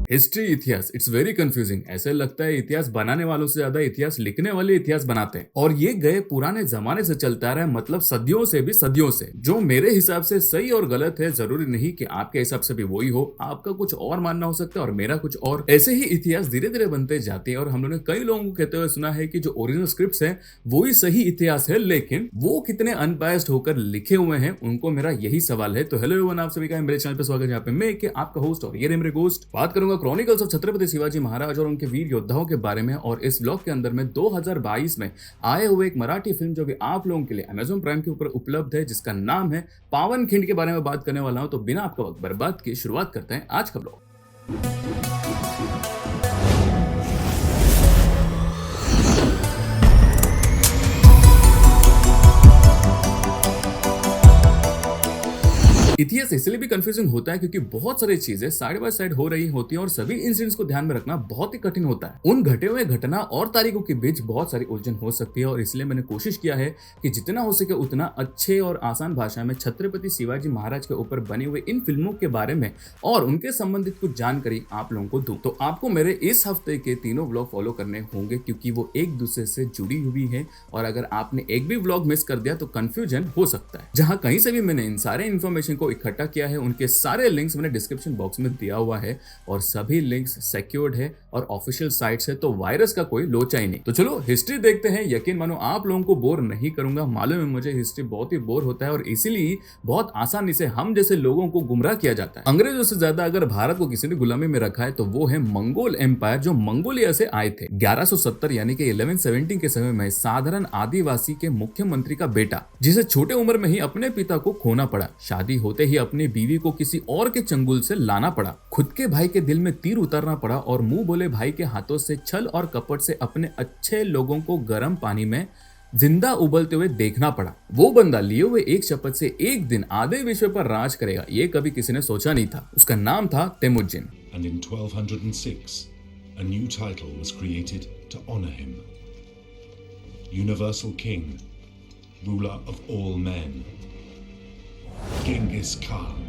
History इतिहास it's very confusing. ऐसे लगता है इतिहास बनाने वालों से ज्यादा इतिहास लिखने वाले इतिहास बनाते हैं, और ये गए पुराने जमाने से चलता रहा है, मतलब सदियों से भी सदियों से। जो मेरे हिसाब से सही और गलत है, जरूरी नहीं कि आपके हिसाब से भी वही हो। आपका कुछ और मानना हो सकता है और मेरा कुछ और। ऐसे ही इतिहास धीरे धीरे बनते जाते हैं, और हम लोगों ने कई लोगों को कहते हुए सुना है कि जो ओरिजिनल स्क्रिप्ट है वो ही सही इतिहास है, लेकिन वो कितने अनबायस्ड होकर लिखे हुए हैं, उनको मेरा यही सवाल है। तो हेलो एवरीवन, आप सभी का मेरे चैनल पर स्वागत है। यहाँ पे मैं कि आपका होस्ट और ये मेरे गोस्ट बात करूंगा क्रॉनिकल्स ऑफ छत्रपति शिवाजी महाराज और उनके वीर योद्धाओं के बारे में। और इस ब्लॉग के अंदर में 2022 में आए हुए एक मराठी फिल्म जो भी आप लोगों के लिए अमेज़न प्राइम के ऊपर उपलब्ध है, जिसका नाम है पावनखिंड, के बारे में बात करने वाला हूं। तो बिना आपका वक्त बर्बाद किए शुरुआत करते हैं आज का ब्लॉग। इतिहास इसलिए भी कंफ्यूजिंग होता है क्योंकि बहुत सारी चीजें साइड बाय साइड हो रही होती हैं, और सभी इंसिडेंट्स को ध्यान में रखना बहुत ही कठिन होता है। उन घटे हुए घटना और तारीखों के बीच बहुत सारी उलझन हो सकती है, और इसलिए मैंने कोशिश किया है कि जितना हो सके उतना अच्छे और आसान भाषा में छत्रपति शिवाजी महाराज के ऊपर बनी हुई इन फिल्मों के बारे में और उनके संबंधित कुछ जानकारी आप लोगों को दूं। तो आपको मेरे इस हफ्ते के तीनों व्लॉग फॉलो करने होंगे, क्योंकि वो एक दूसरे से जुड़ी हुई है, और अगर आपने एक भी व्लॉग मिस कर दिया तो कंफ्यूजन हो सकता है। जहां कहीं से भी मैंने इन सारे इन्फॉर्मेशन को इकट्ठा किया है, उनके सारे लिंक्स मैंने डिस्क्रिप्शन बॉक्स में दिया हुआ है, और सभी लिंक्स सिक्योर्ड है और ऑफिशियल साइट्स है, तो वायरस का कोई लोचा ही नहीं। तो चलो हिस्ट्री देखते हैं। यकीन मानो आप लोगों को बोर नहीं करूंगा। मालूम है मुझे हिस्ट्री बहुत ही बोर होता है, और इसीलिए बहुत आसानी से हम जैसे लोगों को गुमराह किया जाता है। अंग्रेजों से ज्यादा अगर भारत को किसी ने गुलामी में रखा है तो वो है मंगोल एम्पायर, जो मंगोलिया से आए थे। 1170 यानी कि 1117 के समय में साधारण आदिवासी के मुख्यमंत्री का बेटा, जिसे छोटे उम्र में ही अपने पिता को खोना पड़ा। शादी होते ही अपनी बीवी को किसी और के चंगुल से लाना पड़ा। खुद के भाई के दिल में तीर उतारना पड़ा, और मुंह बोले भाई के हाथों से छल और कपट से अपने अच्छे लोगों को गर्म पानी में जिंदा उबलते हुए देखना पड़ा। वो बंदा लिए हुए एक शपथ से एक दिन आधे विश्व पर राज करेगा, ये कभी किसी ने सोचा नहीं था। उसका नाम था Temujin. And in 1206, a new title was created to honor him. Universal King, ruler of all men, Genghis Khan.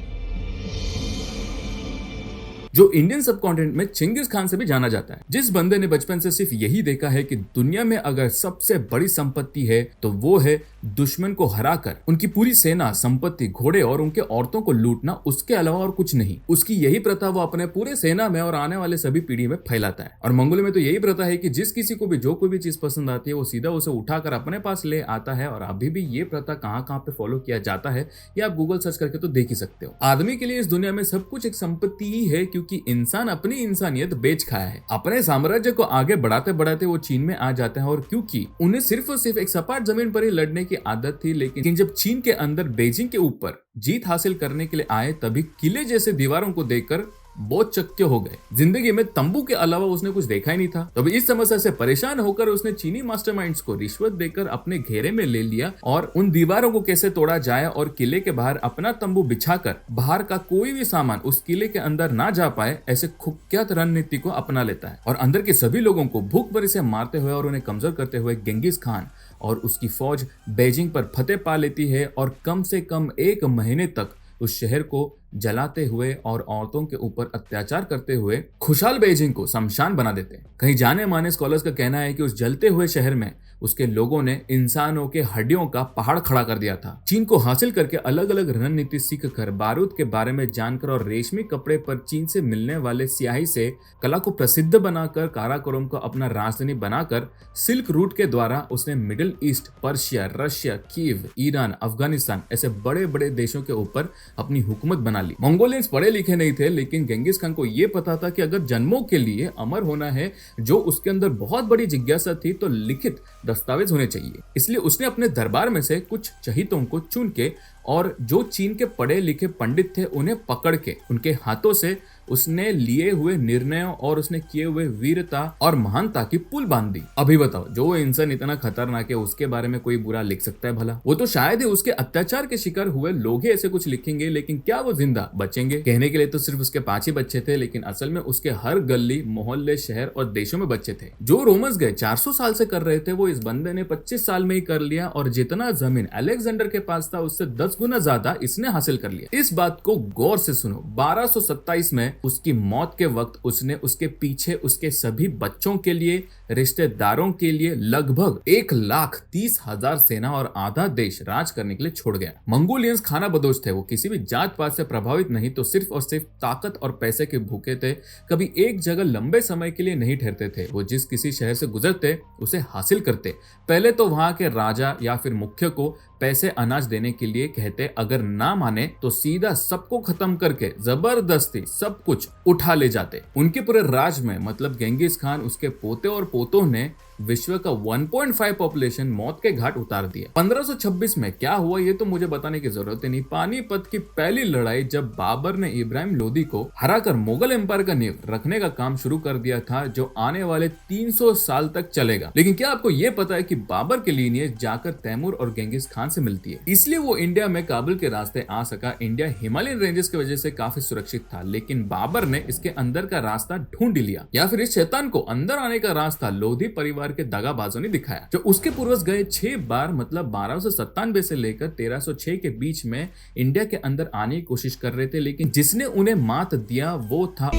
जो इंडियन सबकॉन्टिनेंट में चिंगिस खान से भी जाना जाता है। जिस बंदे ने बचपन से सिर्फ यही देखा है कि दुनिया में अगर सबसे बड़ी संपत्ति है तो वो है दुश्मन को हराकर उनकी पूरी सेना, संपत्ति, घोड़े और उनके औरतों को लूटना, उसके अलावा और कुछ नहीं। उसकी यही प्रथा वो अपने पूरे सेना में और आने वाले सभी पीढ़ी में फैलाता है। और मंगोलिया में तो यही प्रथा है कि जिस किसी को भी जो कोई भी चीज पसंद आती है वो सीधा उसे उठाकर अपने पास ले आता है। और अभी भी ये प्रथा कहाँ कहाँ पे फॉलो किया जाता है, ये आप गूगल सर्च करके तो देख ही सकते हो। आदमी के लिए इस दुनिया में सब कुछ एक संपत्ति ही है, क्योंकि इंसान अपनी इंसानियत बेच खाया है। अपने साम्राज्य को आगे बढ़ाते बढ़ाते वो चीन में आ जाते हैं, और क्योंकि उन्हें सिर्फ और सिर्फ एक सपाट जमीन पर ही लड़ने की आदत थी, लेकिन जब चीन के अंदर बीजिंग के ऊपर जीत हासिल करने के लिए आए, तभी किले जैसे दीवारों को देखकर बहुत चक्के हो गए। जिंदगी में तंबू के अलावा उसने कुछ देखा ही नहीं था। तभी इस समस्या से परेशान होकर उसने चीनी मास्टरमाइंड्स को रिश्वत देकर अपने घेरे में ले लिया, और उन दीवारों को कैसे तोड़ा जाए और किले के बाहर अपना तंबू बिछाकर बाहर का कोई भी सामान उस किले के अंदर ना जा पाए, ऐसे कुख्यात रणनीति को अपना लेता है। और अंदर के सभी लोगों को भूखमरी से मारते हुए और उन्हें कमजोर करते हुए गेंगिस खान और उसकी फौज बीजिंग पर फतेह पा लेती है, और कम से कम 1 महीने तक उस शहर को जलाते हुए और औरतों के ऊपर अत्याचार करते हुए खुशहाल बीजिंग को शमशान बना देते हैं। कहीं जाने माने स्कॉलर्स का कहना है कि उस जलते हुए शहर में उसके लोगों ने इंसानों के हड्डियों का पहाड़ खड़ा कर दिया था। चीन को हासिल करके अलग अलग रणनीति सीखकर, बारूद के बारे में जानकर और रेशमी कपड़े पर चीन से मिलने वाले स्याही से कला को प्रसिद्ध बनाकर, काराकोरम को अपना राजधानी बनाकर, सिल्क रूट के द्वारा उसने middle east, Persia, Russia, Kyiv, Iran, Afghanistan ऐसे बड़े बड़े देशों के ऊपर अपनी हुकूमत बना ली। मंगोलियंस पढ़े लिखे नहीं थे, लेकिन गेंगिस खान को यह पता था कि अगर जन्मों के लिए अमर होना है, जो उसके अंदर बहुत बड़ी जिज्ञासा थी, तो लिखित दस्तावेज होने चाहिए। इसलिए उसने अपने दरबार में से कुछ चहितों को चुन के और जो चीन के पढ़े लिखे पंडित थे उन्हें पकड़ के उनके हाथों से उसने लिए हुए निर्णयों और उसने किए हुए वीरता और महानता की पुल बांध दी। अभी बताओ, जो इंसान इतना खतरनाक है उसके बारे में कोई बुरा लिख सकता है भला? वो तो शायद ही उसके अत्याचार के शिकार हुए लोग ही ऐसे कुछ लिखेंगे, लेकिन क्या वो जिंदा बचेंगे? कहने के लिए तो सिर्फ उसके 5 ही बच्चे थे, लेकिन असल में उसके हर गली, मोहल्ले, शहर और देशों में बच्चे थे। जो रोमन्स गए 400 साल से कर रहे थे, वो इस बंदे ने 25 साल में ही कर लिया। और जितना जमीन अलेक्जेंडर के पास था उससे 10 10 गुना ज्यादा इसने हासिल कर लिया। इस बात को गौर से सुनो, 1227 में उसकी मौत के वक्त उसने उसके पीछे उसके सभी बच्चों के लिए, रिश्तेदारों के लिए लगभग 1,30,000 सेना और आधा देश राज करने के लिए छोड़ गया। मंगोलियंस खाना बदोश थे, वो किसी भी जात पात से प्रभावित नहीं तो सिर्फ और सिर्फ ताकत और पैसे के भूखे थे। कभी एक जगह लंबे समय के लिए नहीं ठहरते थे, वो जिस किसी शहर से गुजरते उसे हासिल करते। पहले तो वहां के राजा या फिर मुख्य को पैसे अनाज देने के लिए कहते, अगर ना माने तो सीधा सबको खत्म करके जबरदस्ती सब कुछ उठा ले जाते। उनके पूरे राज में मतलब गेंगिस खान, उसके पोते और पोतों ने विश्व का 1.5 पॉपुलेशन मौत के घाट उतार दिया। 1526 में क्या हुआ ये तो मुझे बताने की जरूरत ही नहीं। पानीपत की पहली लड़ाई, जब बाबर ने इब्राहिम लोदी को हराकर मुगल एम्पायर का नींव रखने का काम शुरू कर दिया था, जो आने वाले 300 साल तक चलेगा। लेकिन क्या आपको ये पता है कि बाबर की लीनियज जाकर तैमूर और गेंगिस खान से मिलती है, इसलिए वो इंडिया में काबुल के रास्ते आ सका। इंडिया हिमालयन रेंजेस की वजह से काफी सुरक्षित था, लेकिन बाबर ने इसके अंदर का रास्ता ढूंढ लिया, या फिर इस शैतान को अंदर आने का रास्ता लोधी परिवार के दगाबाजों ने दिखाया। जो उसके पूर्वज गए 6 बार मतलब 1297 से लेकर 1306 के बीच में इंडिया के अंदर आने की कोशिश कर रहे थे, लेकिन जिसने उन्हें मात दिया वो था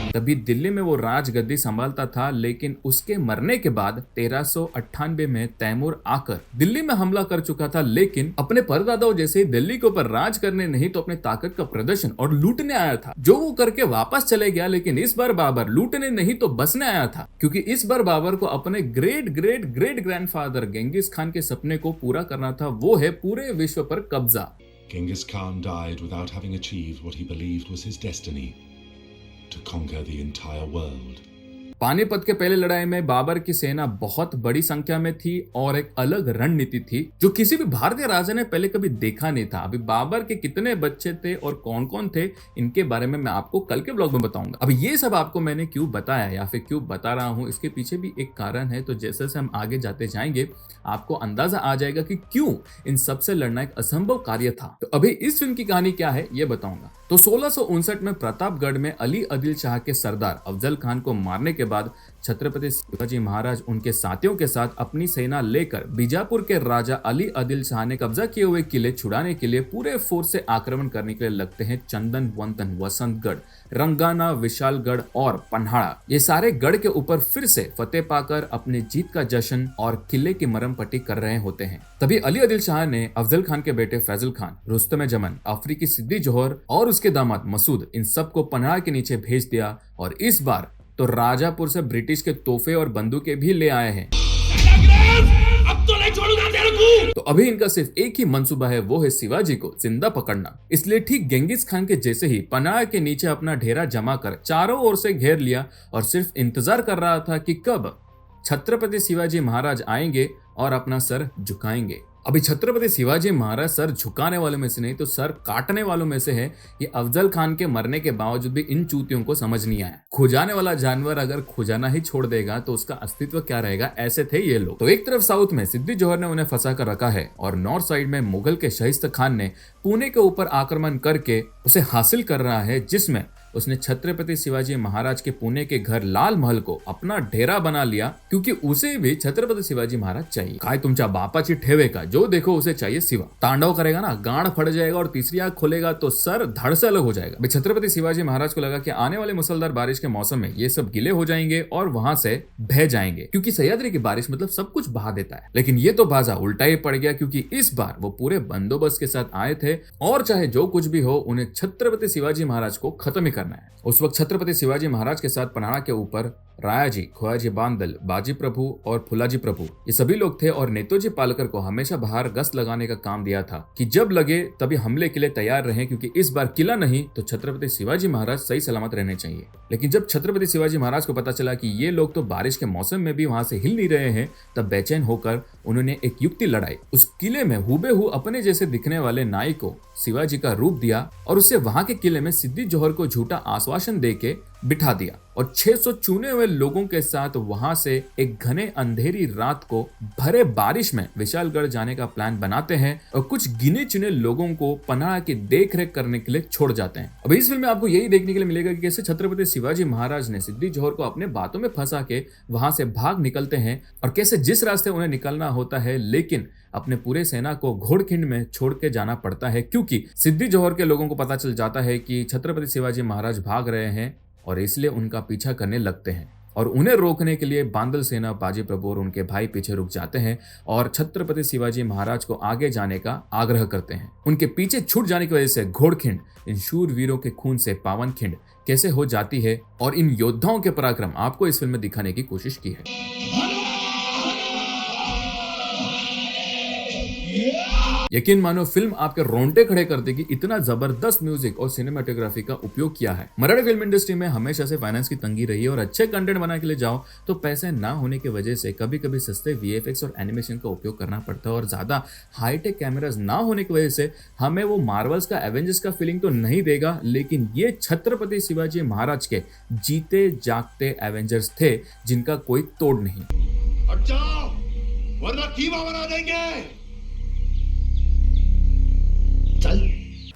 तभी दिल्ली में वो राजगद्दी संभालता था। लेकिन उसके मरने के बाद 1398 में तैमूर आकर दिल्ली में हमला कर चुका था, लेकिन अपने परदादाओं जैसे दिल्ली के ऊपर राज करने नहीं तो अपने ताकत का प्रदर्शन और लूटने आया था, जो वो करके वापस चले गया। लेकिन इस बार बाबर लूटने नहीं तो बसने आया था, क्योंकि इस बार बाबर को अपने great great great grandfather Genghis Khan के सपने को पूरा करना था, वो है पूरे विश्व पर कब्जा। Genghis Khan died without having achieved what he believed was his destiny, to conquer the entire world. Panipat के पहले लड़ाई में बाबर की सेना बहुत बड़ी संख्या में थी और एक अलग रणनीति थी जो किसी भी भारतीय राजा ने पहले कभी देखा नहीं था। अभी बाबर के कितने बच्चे थे और कौन कौन थे, इनके बारे में मैं आपको कल के ब्लॉग में बताऊंगा। अब ये सब आपको मैंने क्यों बताया या फिर क्यों बता रहा हूँ, इसके पीछे भी एक कारण है। तो जैसे जैसे हम आगे जाते जाएंगे आपको अंदाजा आ जाएगा कि क्यों इन सबसे लड़ना एक असंभव कार्य था। तो अभी इस फिल्म की कहानी क्या है ये बताऊंगा। तो 1659 में प्रतापगढ़ में अली आदिल शाह के सरदार अफजल खान को मारने के बाद छत्रपति शिवाजी महाराज उनके साथियों के साथ अपनी सेना लेकर बीजापुर के राजा अली आदिल शाह ने कब्जा किए हुए किले छुड़ाने के लिए पूरे फोर्स से आक्रमण करने के लिए लगते हैं चंदन वंतन, वसंतगढ़, रंगाना, विशालगढ़ और पन्हाड़ा। ये सारे गढ़ के ऊपर फिर से फतेह पाकर अपनी जीत का जश्न और किले की मरम पट्टी कर रहे होते हैं। तभी अली आदिल शाह ने अफजल खान के बेटे फैजल खान, रुस्तम जमन, अफ्रीकी सिद्दी जोहर और उसके दामाद मसूद, इन सबको पन्हाड़ा के नीचे भेज दिया। और इस बार तो राजापुर से ब्रिटिश के तोहफे और बंदूकें भी ले आए हैं। अब तो नहीं छोड़ूंगा तेरे को। तो अभी इनका सिर्फ एक ही मंसूबा है, वो है शिवाजी को जिंदा पकड़ना। इसलिए ठीक गेंगिस खान के जैसे ही पन्हाड़ा के नीचे अपना डेरा जमा कर चारों ओर से घेर लिया और सिर्फ इंतजार कर रहा था कि कब छत्रपति शिवाजी महाराज आएंगे और अपना सर झुकाएंगे। अभी छत्रपति शिवाजी महाराज सर झुकाने वालों में से नहीं तो सर काटने वालों में से है। ये अफजल खान के मरने के बावजूद भी इन चूतियों को समझ नहीं आया। खुजाने वाला जानवर अगर खुजाना ही छोड़ देगा तो उसका अस्तित्व क्या रहेगा, ऐसे थे ये लोग। तो एक तरफ साउथ में सिद्दी जोहर ने उन्हें फंसा कर रखा है और नॉर्थ साइड में मुगल के शाहिस्ता खान ने पुणे के ऊपर आक्रमण करके उसे हासिल कर रहा है, जिसमें उसने छत्रपति शिवाजी महाराज के पुणे के घर लाल महल को अपना डेरा बना लिया, क्योंकि उसे भी छत्रपति शिवाजी महाराज चाहिए। काय तुमच्या बापाची ठेवे का, जो देखो उसे चाहिए शिवा। तांडव करेगा ना, गांड फट जाएगा और तीसरी आंख खोलेगा तो सर धड़ से अलग हो जाएगा। छत्रपति शिवाजी महाराज को लगा कि आने वाले मुसलधार बारिश के मौसम में ये सब गिले हो जाएंगे और वहां से बह जाएंगे, क्योंकि सह्याद्री की बारिश मतलब सब कुछ बहा देता है। लेकिन ये तो बाजा उल्टा ही पड़ गया, क्योंकि इस बार वो पूरे बंदोबस्त के साथ आए थे और चाहे जो कुछ भी हो उन्हें छत्रपति शिवाजी महाराज को खत्म ही करना है। उस वक्त छत्रपति शिवाजी महाराज के साथ पन्हाड़ा के ऊपर रायाजी, खोयाजी बांदल, बाजी प्रभु और फुलाजी प्रभु ये सभी लोग थे और नेताजी पालकर को हमेशा बाहर गश्त लगाने का काम दिया था कि जब लगे तभी हमले के लिए तैयार रहें, क्योंकि इस बार किला नहीं तो छत्रपति शिवाजी महाराज सही सलामत रहने चाहिए। लेकिन जब छत्रपति शिवाजी महाराज को पता चला कि ये लोग तो बारिश के मौसम में भी वहां से हिल नहीं रहे हैं, तब बेचैन होकर उन्होंने एक युक्ति लड़ाई। उस किले में हुबेहू अपने जैसे दिखने वाले नाई को शिवाजी का रूप दिया और उससे वहां के किले में सिद्दी जोहर को झूठा आश्वासन देके बिठा दिया और 600 चुने हुए लोगों के साथ वहां से एक घने अंधेरी रात को भरे बारिश में विशालगढ़ जाने का प्लान बनाते हैं और कुछ गिने चुने लोगों को पनाह की देखरेख करने के लिए छोड़ जाते हैं। अब इस फिल्म में आपको यही देखने के लिए मिलेगा कि कैसे छत्रपति शिवाजी महाराज ने सिद्दी जोहर को अपने बातों में फंसा के वहां से भाग निकलते हैं और कैसे जिस रास्ते उन्हें निकलना होता है लेकिन अपने पूरे सेना को घोड़खिंड में छोड़ के जाना पड़ता है, क्योंकि सिद्दी जोहर के लोगों को पता चल जाता है कि छत्रपति शिवाजी महाराज भाग रहे हैं और इसलिए उनका पीछा करने लगते हैं और उन्हें रोकने के लिए बांदल सेना बाजी प्रभु और उनके भाई पीछे रुक जाते हैं और छत्रपति शिवाजी महाराज को आगे जाने का आग्रह करते हैं। उनके पीछे छूट जाने की वजह से घोड़खिंड इन शूर वीरों के खून से पावन खिंड कैसे हो जाती है और इन योद्धाओं के पराक्रम आपको इस फिल्म में दिखाने की कोशिश की है। यकीन मानो फिल्म आपके रोंगटे खड़े कर देगी, इतना जबरदस्त म्यूजिक और सिनेमाटोग्राफी का उपयोग किया है। मराठी फिल्म इंडस्ट्री में हमेशा से फाइनेंस की तंगी रही है और अच्छे कंटेंट बनाने के लिए जाओ तो पैसे ना होने की वजह से कभी कभी सस्ते वीएफएक्स और एनिमेशन का उपयोग करना पड़ता है और ज्यादा हाईटेक कैमरास ना होने की वजह से हमें वो मार्वल्स का एवेंजर्स का फीलिंग तो नहीं देगा, लेकिन ये छत्रपति शिवाजी महाराज के जीते जागते एवेंजर्स थे जिनका कोई तोड़ नहीं। हट जाओ वरना कीमा बना देंगे। चल।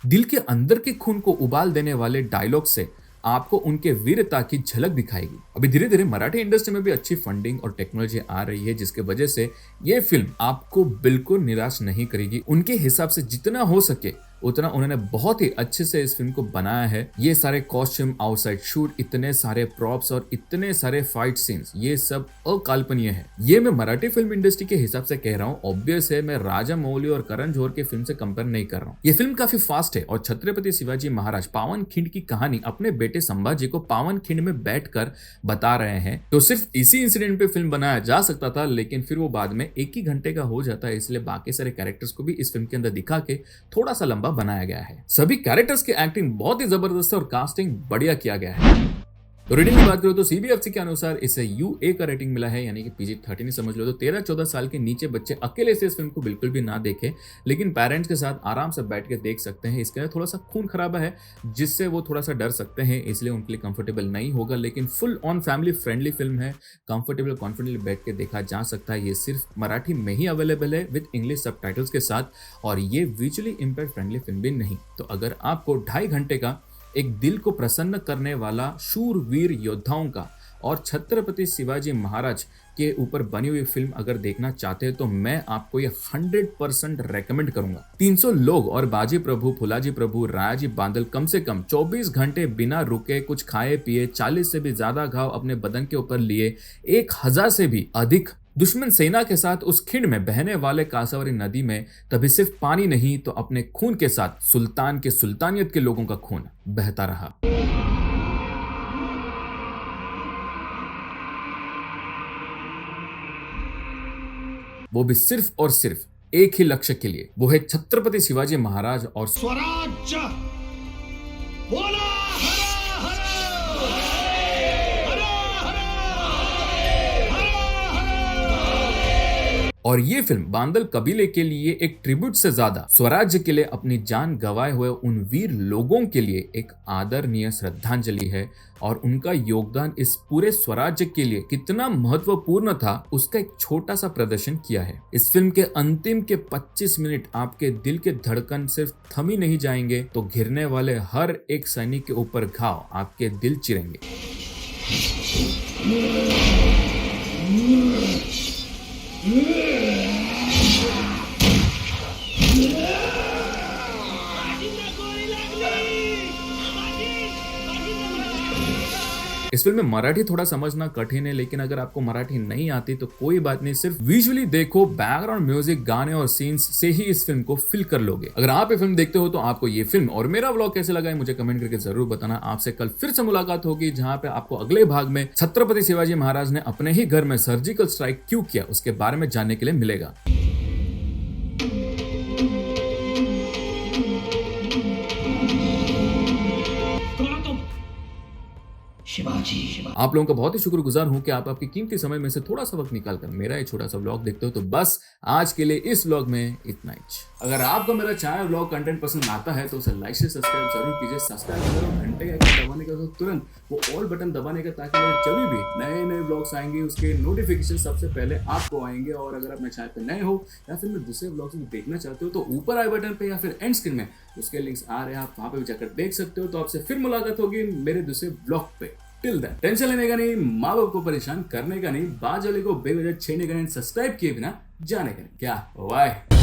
दिल के अंदर के खून को उबाल देने वाले डायलॉग से आपको उनके वीरता की झलक दिखाएगी। अभी धीरे धीरे मराठी इंडस्ट्री में भी अच्छी फंडिंग और टेक्नोलॉजी आ रही है जिसके वजह से ये फिल्म आपको बिल्कुल निराश नहीं करेगी। उनके हिसाब से जितना हो सके उतना उन्होंने बहुत ही अच्छे से इस फिल्म को बनाया है। ये सारे कॉस्ट्यूम, आउटसाइड शूट, इतने सारे प्रॉप्स और इतने सारे फाइट सीन्स, ये सब अकल्पनीय है। ये मैं मराठी फिल्म इंडस्ट्री के हिसाब से कह रहा हूँ। ऑब्वियस है मैं राजा मौली और करण जौहर के फिल्म से कंपेयर नहीं कर रहा हूँ। ये फिल्म काफी फास्ट है और छत्रपति शिवाजी महाराज पावन खिंड की कहानी अपने बेटे संभाजी को पावन खिंड में बैठकर बता रहे हैं। तो सिर्फ इसी इंसिडेंट पे फिल्म बनाया जा सकता था, लेकिन फिर वो बाद में 1 ही घंटे का हो जाता है, इसलिए बाकी सारे कैरेक्टर्स को भी इस फिल्म के अंदर दिखा के थोड़ा सा लंबा बनाया गया है। सभी कैरेक्टर्स की एक्टिंग बहुत ही जबरदस्त है और कास्टिंग बढ़िया किया गया है। तो रेटिंग की बात करो तो सीबीएफसी के अनुसार इसे यूए का रेटिंग मिला है, यानी कि PG-13 समझ लो। तो 13-14 साल के नीचे बच्चे अकेले से इस फिल्म को बिल्कुल भी ना देखें, लेकिन पेरेंट्स के साथ आराम से बैठ के देख सकते हैं। इसके थोड़ा सा खून खराबा है जिससे वो थोड़ा सा डर सकते हैं, इसलिए उनके लिए कंफर्टेबल नहीं होगा, लेकिन full on family friendly film है। कंफर्टेबल कॉन्फिडेंटली बैठ के देखा जा सकता है। ये सिर्फ मराठी में ही अवेलेबल है विद इंग्लिश सबटाइटल्स के साथ, और ये विजुअली इंपैक्ट फ्रेंडली फिल्म भी नहीं। तो अगर आपको 2.5 घंटे का एक दिल को प्रसन्न करने वाला शूरवीर योद्धाओं का और छत्रपति शिवाजी महाराज के ऊपर बनी हुई फिल्म अगर देखना चाहते हैं तो मैं आपको ये 100% रेकमेंड करूंगा। 300 लोग और बाजी प्रभु, फुलाजी प्रभु, रायाजी बांदल कम से कम 24 घंटे बिना रुके कुछ खाए पिए 40 से भी ज्यादा घाव अपने बदन के ऊपर लिए 1000 से भी अधिक दुश्मन सेना के साथ उस खिंड में बहने वाले कासावरी नदी में तभी सिर्फ पानी नहीं तो अपने खून के साथ सुल्तान के सुल्तानियत के लोगों का खून बहता रहा। वो भी सिर्फ और सिर्फ एक ही लक्ष्य के लिए, वो है छत्रपति शिवाजी महाराज और स्वराज्य। बोला और ये फिल्म बांदल कबीले के लिए एक ट्रिब्यूट से ज्यादा स्वराज्य के लिए अपनी जान गंवाए हुए उन वीर लोगों के लिए एक आदरणीय श्रद्धांजलि है, और उनका योगदान इस पूरे स्वराज्य के लिए कितना महत्वपूर्ण था उसका एक छोटा सा प्रदर्शन किया है। इस फिल्म के अंतिम के 25 मिनट आपके दिल के धड़कन सिर्फ थम ही नहीं जाएंगे तो घिरने वाले हर एक सैनिक के ऊपर घाव आपके दिल चिरेंगे। इस फिल्म में मराठी थोड़ा समझना कठिन है, लेकिन अगर आपको मराठी नहीं आती तो कोई बात नहीं, सिर्फ विजुअली देखो, बैकग्राउंड म्यूजिक, गाने और सीन्स से ही इस फिल्म को फील कर लोगे। अगर आप ये फिल्म देखते हो तो आपको ये फिल्म और मेरा व्लॉग कैसे लगा है मुझे कमेंट करके जरूर बताना। आपसे कल फिर से मुलाकात होगी जहां पे आपको अगले भाग में छत्रपति शिवाजी महाराज ने अपने ही घर में सर्जिकल स्ट्राइक क्यों किया उसके बारे में जानने के लिए मिलेगा। आप लोगों का बहुत ही शुक्रगुजार हूं कि आप आपकी कीमती समय में से थोड़ा सा वक्त निकालकर मेरा ये छोटा सा व्लॉग देखते हो। तो बस आज के लिए इस व्लॉग में इतना ही। अगर आपको मेरा चैनल व्लॉग कंटेंट पसंद आता है तो उसे लाइक से सब्सक्राइब जरूर कीजिए। सब्सक्राइब करो, घंटे का आइकन दबाने का तो तुरंत वो ऑल बटन दबाने का, ताकि जब भी नए नए व्लॉग्स आएंगे उसके नोटिफिकेशन सबसे पहले आपको आएंगे। और अगर आप मेरे चैनल पर नए हो या फिर मैं दूसरे व्लॉग्स भी देखना चाहते हो तो ऊपर आई बटन पे या फिर एंड स्क्रीन में उसके लिंक्स आ रहे हैं, आप वहां पे भी जाकर देख सकते हो। तो आपसे फिर मुलाकात होगी मेरे दूसरे ब्लॉग पे। टिल देन टेंशन लेने का नहीं, माँ बाप को परेशान करने का नहीं, बाजले को बेवजह छेड़ने का नहीं, सब्सक्राइब किए बिना जाने का नहीं। क्या वाई।